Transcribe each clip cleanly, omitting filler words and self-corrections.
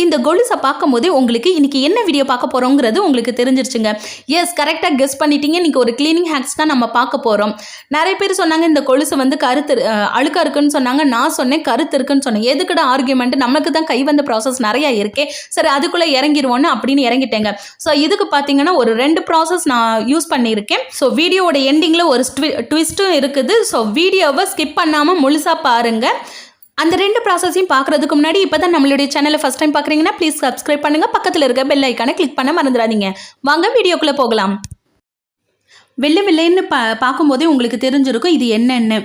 இந்த கொலுசை பார்க்கும்போதே உங்களுக்கு இன்னைக்கு என்ன வீடியோ பார்க்க போகிறோங்கிறது உங்களுக்கு தெரிஞ்சிருச்சுங்க. எஸ், கரெக்டாக கெஸ் பண்ணிட்டீங்க. இன்றைக்கி ஒரு கிளீனிங் ஹேக்ஸ் தான் நம்ம பார்க்க போகிறோம். நிறைய பேர் சொன்னாங்க இந்த கொலுசு வந்து அழுக்காக இருக்குன்னு சொன்னாங்க. நான் சொன்னேன் கருத்து இருக்குன்னு சொன்னேன். எதுக்குடா ஆர்கியூமெண்ட், நமக்கு தான் கை வந்த ப்ராசஸ் நிறையா இருக்கே, சரி அதுக்குள்ளே இறங்கிடுவோன்னு அப்படின்னு இறங்கிட்டேங்க. ஸோ இதுக்கு பார்த்தீங்கன்னா ஒரு 2 ப்ராசஸ் நான் யூஸ் பண்ணியிருக்கேன். ஸோ வீடியோவோட எண்டிங்கில் ஒரு ட்விஸ்ட்டும் இருக்குது. ஸோ வீடியோவை ஸ்கிப் பண்ணாமல் முழுசாக பாருங்கள். அந்த 2 ப்ராசஸையும் பார்க்குறதுக்கு முன்னாடி இப்போ தான் நம்மளுடைய சேனலை ஃபஸ்ட் டைம் பார்க்குறீங்கன்னா ப்ளீஸ் சப்ஸ்கிரைப் பண்ணுங்கள். பக்கத்தில் இருக்க பெல் ஐக்கானை கிளிக் பண்ண மறந்துடாதீங்க. வாங்க வீடியோக்குள்ளே போகலாம். வெள்ளைன்னு பார்க்கும்போதே உங்களுக்கு தெரிஞ்சிருக்கும் இது என்னென்னு.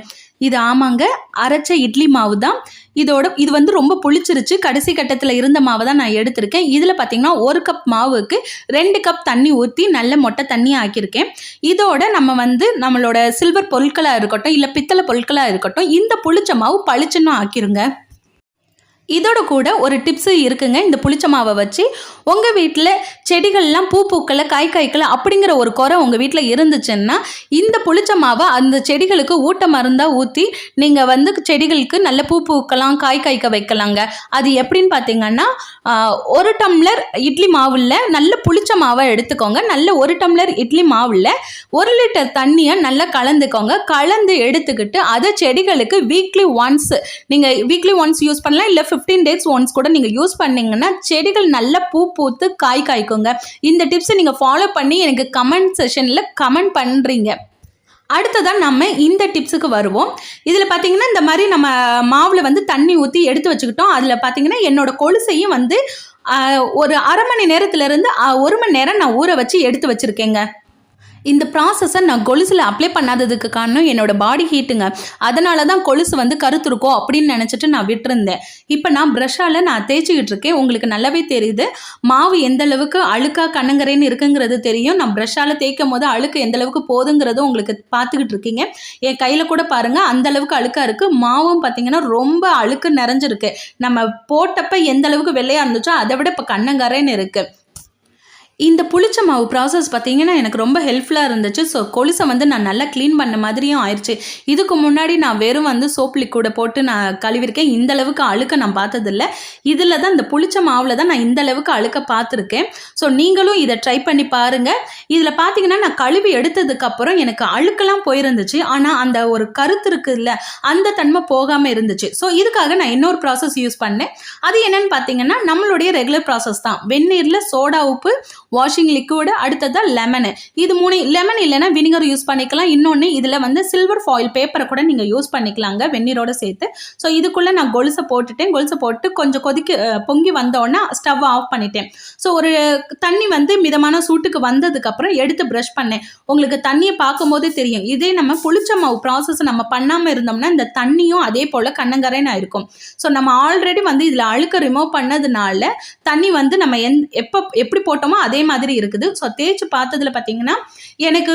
இது ஆமாங்க, அரைச்ச இட்லி மாவு தான். இது வந்து ரொம்ப புளிச்சிருச்சு. கடைசி கட்டத்தில் இருந்த மாவை தான் நான் எடுத்திருக்கேன். இதில் பார்த்தீங்கன்னா 1 கப் மாவுக்கு 2 கப் தண்ணி ஊற்றி நல்ல மொட்டை தண்ணி ஆக்கியிருக்கேன். இதோட நம்ம வந்து நம்மளோட சில்வர் பொருட்களாக இருக்கட்டும் இல்லை பித்தளை பொருட்களாக இருக்கட்டும், இந்த புளிச்ச மாவு பளிச்சுன்னு ஆக்கிருங்க. இதோட கூட ஒரு டிப்ஸு இருக்குங்க. இந்த புளிச்ச மாவை வச்சு உங்கள் வீட்டில் செடிகள்லாம் பூ பூக்கலை காய் காய்க்கலை அப்படிங்கிற ஒரு குறை உங்கள் வீட்டில் இருந்துச்சுன்னா இந்த புளிச்ச மாவை அந்த செடிகளுக்கு ஊட்ட மருந்தாக ஊற்றி நீங்கள் வந்து செடிகளுக்கு நல்ல பூ பூக்கலாம் காய் காய்க்க வைக்கலாங்க. அது எப்படின்னு பார்த்தீங்கன்னா 1 டம்ளர் இட்லி மாவில் நல்ல புளிச்ச மாவை எடுத்துக்கோங்க. நல்ல 1 டம்ளர் இட்லி மாவில் 1 லிட்டர் தண்ணியை நல்லா கலந்துக்கோங்க. கலந்து எடுத்துக்கிட்டு அதை செடிகளுக்கு வீக்லி ஒன்ஸ் யூஸ் பண்ணலாம். இல்லை 15 days ஒன்ஸ் கூட நீங்கள் யூஸ் பண்ணீங்கன்னா செடிகள் நல்ல பூ பூத்து காய் காய்க்குங்க. இந்த டிப்ஸை நீங்கள் ஃபாலோ பண்ணி எனக்கு கமெண்ட் செஷனில் கமெண்ட் பண்ணுறீங்க. அடுத்ததான் நம்ம இந்த டிப்ஸுக்கு வருவோம். இதில் பார்த்தீங்கன்னா இந்த மாதிரி நம்ம மாவில் வந்து தண்ணி ஊற்றி எடுத்து வச்சுக்கிட்டோம். அதில் பார்த்தீங்கன்னா என்னோட கொலுசையும் வந்து ஒரு அரை மணி நேரத்துலேருந்து 1 மணி நேரம் நான் ஊற வச்சு எடுத்து வச்சுருக்கேங்க. இந்த ப்ராசஸை நான் கொலுசில் அப்ளை பண்ணாததுக்கு காரணம் என்னோடய பாடி ஹீட்டுங்க. அதனால தான் கொலுசு வந்து கருத்துருக்கோம் அப்படின்னு நினச்சிட்டு நான் விட்டுருந்தேன். இப்போ நான் ப்ரஷ்ஷால் நான் தேய்ச்சிக்கிட்டு இருக்கேன். உங்களுக்கு நல்லாவே தெரியுது மாவு எந்த அளவுக்கு அழுக்காக கண்ணங்கரைன்னு இருக்குங்கிறது தெரியும். நான் ப்ரஷ்ஷால் தேய்க்கும் போது அழுக்கு எந்த அளவுக்கு போதுங்கிறது உங்களுக்கு பார்த்துக்கிட்டு இருக்கீங்க. என் கையில் கூட பாருங்கள் அந்த அளவுக்கு அழுக்காக இருக்குது. மாவும் பார்த்திங்கன்னா ரொம்ப அழுக்கு நிறைஞ்சிருக்கு. நம்ம போட்டப்போ எந்த அளவுக்கு வெள்ளையாக இருந்துச்சோ அதை விட இப்போ கண்ணங்கரைன்னு இருக்குது. இந்த புளிச்ச மாவு ப்ராசஸ் பார்த்திங்கன்னா எனக்கு ரொம்ப ஹெல்ப்ஃபுல்லாக இருந்துச்சு. ஸோ கொலுசை வந்து நான் நல்லா க்ளீன் பண்ண மாதிரியும் ஆயிடுச்சு. இதுக்கு முன்னாடி நான் வெறும் வந்து சோப் லிக்விடை போட்டு நான் கழுவிருக்கேன். இந்த அளவுக்கு அழுக்க நான் பார்த்ததில்ல. இதில் தான் இந்த புளிச்ச மாவில் தான் நான் இந்த அளவுக்கு அழுக்க பார்த்துருக்கேன். ஸோ நீங்களும் இதை ட்ரை பண்ணி பாருங்கள். இதில் பார்த்தீங்கன்னா நான் கழுவி எடுத்ததுக்கப்புறம் எனக்கு அழுக்கெல்லாம் போயிருந்துச்சு. ஆனால் அந்த ஒரு கருத்து இருக்குல்ல அந்த தன்மை போகாமல் இருந்துச்சு. ஸோ இதுக்காக நான் இன்னொரு ப்ராசஸ் யூஸ் பண்ணேன். அது என்னென்னு பார்த்தீங்கன்னா நம்மளுடைய ரெகுலர் ப்ராசஸ் தான். வெந்நீரில் சோடா உப்பு, வாஷிங் லிக்விடு, அடுத்ததான் லெமனு. இது 3. லெமன் இல்லைன்னா வினிகர் யூஸ் பண்ணிக்கலாம். இன்னொன்று இதில் வந்து சில்வர் ஃபாயில் பேப்பரை கூட நீங்கள் யூஸ் பண்ணிக்கலாங்க வெந்நீரோடு சேர்த்து. ஸோ இதுக்குள்ளே நான் கொலுசை போட்டு கொஞ்சம் பொங்கி வந்தோடனே ஸ்டவ் ஆஃப் பண்ணிட்டேன். ஸோ ஒரு தண்ணி வந்து மிதமான சூட்டுக்கு வந்ததுக்கப்புறம் எடுத்து ப்ரஷ் பண்ணேன். உங்களுக்கு தண்ணியை பார்க்கும்போதே தெரியும். இதே நம்ம புளிச்ச மாவு ப்ராசஸ் நம்ம பண்ணாமல் இருந்தோம்னா இந்த தண்ணியும் அதே போல் கண்ணங்கரைன்னு இருக்கும். ஸோ நம்ம ஆல்ரெடி வந்து இதில் அழுக்க ரிமூவ் பண்ணதுனால தண்ணி வந்து நம்ம எப்படி போட்டோமோ அதே மாதிரி இருக்குது. ஸோ தேய்ச்சி பார்த்ததில் பார்த்தீங்கன்னா எனக்கு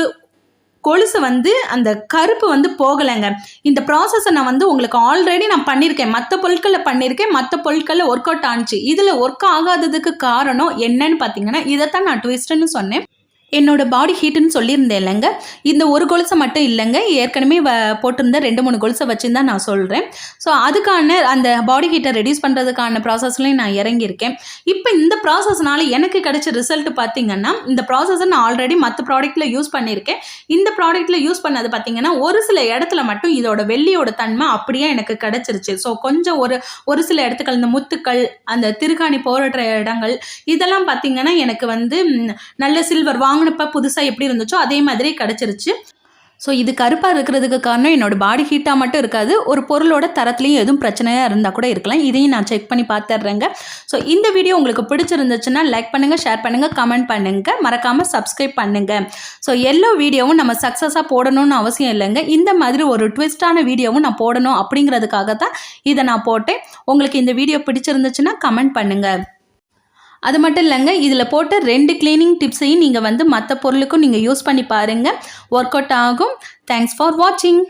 கொலுசு வந்து அந்த கருப்பு வந்து போகலைங்க. இந்த ப்ராசஸை நான் வந்து உங்களுக்கு ஆல்ரெடி நான் பண்ணியிருக்கேன். மற்ற பொருட்களில் ஒர்க் அவுட் ஆனிச்சு. இதில் ஒர்க் ஆகாததுக்கு காரணம் என்னன்னு பார்த்தீங்கன்னா இதைத்தான் நான் ட்விஸ்ட்டுன்னு சொன்னேன். என்னோட பாடி ஹீட்டுன்னு சொல்லியிருந்தேன் இல்லைங்க. இந்த ஒரு கொலுசை மட்டும் இல்லைங்க, ஏற்கனவே போட்டிருந்த 2-3 கொலுசை வச்சுன்னு தான் நான் சொல்கிறேன். ஸோ அதுக்கான அந்த பாடி ஹீட்டை ரெடியூஸ் பண்ணுறதுக்கான ப்ராசஸ்லையும் நான் இறங்கியிருக்கேன். இப்போ இந்த ப்ராசஸ்னால எனக்கு கிடைச்ச ரிசல்ட் பார்த்திங்கன்னா இந்த ப்ராசஸை நான் ஆல்ரெடி மற்ற ப்ராடக்ட்டில் யூஸ் பண்ணியிருக்கேன். இந்த ப்ராடக்ட்டில் யூஸ் பண்ணது பார்த்திங்கன்னா ஒரு சில இடத்துல மட்டும் இதோட வெள்ளியோட தன்மை அப்படியே எனக்கு கிடச்சிருச்சு. ஸோ கொஞ்சம் ஒரு சில இடத்துக்கள் இந்த முத்துக்கள் அந்த திருகாணி போடுற இடங்கள் இதெல்லாம் பார்த்திங்கன்னா எனக்கு வந்து நல்ல சில்வர் வாங்கினப்ப புதுசாக எப்படி இருந்துச்சோ அதே மாதிரி கிடச்சிருச்சு. ஸோ இது கருப்பாக இருக்கிறதுக்கு காரணம் என்னோடய பாடி ஹீட்டாக மட்டும் இருக்காது, ஒரு பொருளோட தரத்துலையும் எதுவும் பிரச்சனையாக இருந்தால் கூட இருக்கலாம். இதையும் நான் செக் பண்ணி பார்த்துட்றேங்க. ஸோ இந்த வீடியோ உங்களுக்கு பிடிச்சிருந்துச்சுன்னா லைக் பண்ணுங்கள், ஷேர் பண்ணுங்கள், கமெண்ட் பண்ணுங்கள், மறக்காமல் சப்ஸ்கிரைப் பண்ணுங்கள். ஸோ எல்லா வீடியோவும் நம்ம சக்ஸஸாக போடணும்னு அவசியம் இல்லைங்க. இந்த மாதிரி ஒரு ட்விஸ்டான வீடியோவும் நான் போடணும் அப்படிங்கிறதுக்காக தான் இதை நான் போட்டேன். உங்களுக்கு இந்த வீடியோ பிடிச்சிருந்துச்சுன்னா கமெண்ட் பண்ணுங்கள். அது மட்டும் இல்லைங்க, இதில் போட்ட 2 கிளீனிங் டிப்ஸையும் நீங்கள் வந்து மற்ற பொருளுக்கும் நீங்கள் யூஸ் பண்ணி பாருங்கள். ஒர்க் அவுட் ஆகும். தேங்க்ஸ் ஃபார் வாட்சிங்.